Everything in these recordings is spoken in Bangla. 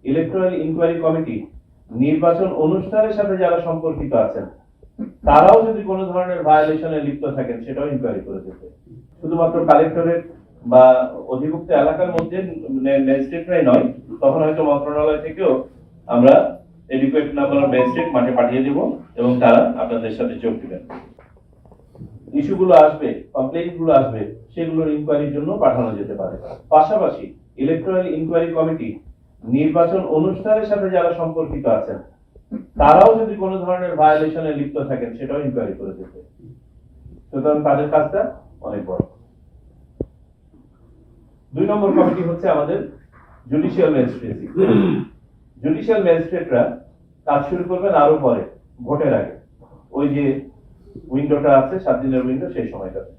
ইলেকট্রাল ইনকোয়ারি কমিটি নির্বাচন অনুষ্ঠানের সাথে যারা সম্পর্কিত আছেন তারাও যদি কোনো ধরনের ভায়োলেশনে লিপ্ত থাকেন সেটাও ইনকোয়ারি করে দিতে। শুধুমাত্র কালেক্টরেট বা অধিভুক্ত এলাকার মধ্যে ম্যাজিস্ট্রেটরাই নয়, তখন হয়তো মন্ত্রণালয় থেকেও আমরা এডুকেট নাম্বার অফ ম্যাজিস্ট্রেট মাঠে পাঠিয়ে দেব এবং তারা আপনাদের সাথে যোগ দিবেন। ইস্যুগুলো আসবে, কমপ্লেইন্ট গুলো আসবে, সেগুলোর ইনকোয়ারির জন্য পাঠানো যেতে পারে। পাশাপাশি ইলেকট্রাল ইনকোয়ারি কমিটি নির্বাচন অনুষ্ঠানের সাথে যারা সম্পর্কিত আছেন তারাও যদি কোনো ধরনের ভায়োলেশনে লিপ্ত থাকেন সেটাও ইনকোয়ারি করে দিতে। সুতরাং তাদের কাজটা অনেক বড়। 2 নম্বর কমিটি হচ্ছে আমাদের জুডিশিয়াল ম্যাজিস্ট্রেসি। জুডিশিয়াল ম্যাজিস্ট্রেটরা কাজ শুরু করবেন আরো পরে, ভোটের আগে, ওই যে উইন্ডোটা আছে 7 দিনের উইন্ডো, সেই সময়টাতে।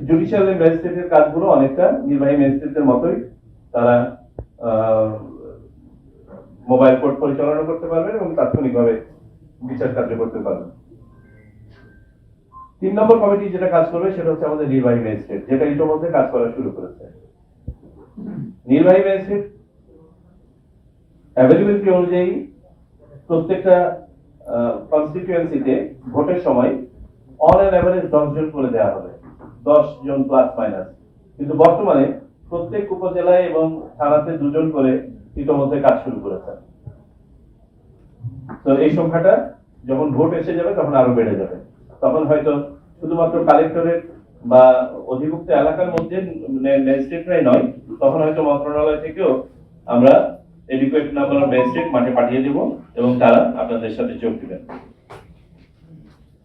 জুডিশিয়াল ম্যাজিস্ট্রেটের কাজগুলো অনেকটা নির্বাহী ম্যাজিস্ট্রেটদের মতোই। তারা মোবাইল কোর্ট পরিচালনা করতে পারবেন এবং তাৎক্ষণিকভাবে বিচার কার্য করতে পারবেন। 3 নম্বর কমিটি যেটা কাজ করবে সেটা হচ্ছে আমাদের নির্বাহী ম্যাজিস্ট্রেট, যেটা ইতিমধ্যে কাজ করা শুরু করেছে। নির্বাহী ম্যাজিস্ট্রেট অ্যাভেলেবিলিটি অনুযায়ী প্রত্যেকটা কনস্টিটিউয়েন্সিতে ভোটের সময় অন অ্যান অ্যাভারেজ 10 জন করে দেওয়া হবে, 10 জন প্লাস মাইনাস। কিন্তু বর্তমানে প্রত্যেক উপজেলায় এবং থানাতে 2 জন করে ইতিমধ্যে কাজ শুরু করেছে। তো এই সংখ্যাটা যখন ভোট এসে যাবে তখন আরো বেড়ে যাবে। তখন হয়তো শুধুমাত্র কালেক্টরেট বা অধিভুক্ত এলাকার মধ্যে ম্যাজিস্ট্রেটরাই নয়, তখন হয়তো মন্ত্রণালয় থেকেও আমরা এডুকেট নাম্বার অফ ম্যাজিস্ট্রেট মাঠে পাঠিয়ে দেব এবং তারা আপনাদের সাথে যোগ দিবেন।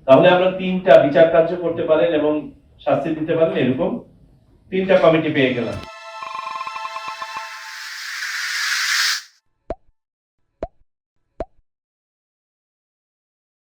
তাহলে আমরা 3টা বিচার কার্য করতে পারেন এবং শাস্তি দিতে পারেন, এরকম 3টা কমিটি পেয়ে গেলাম।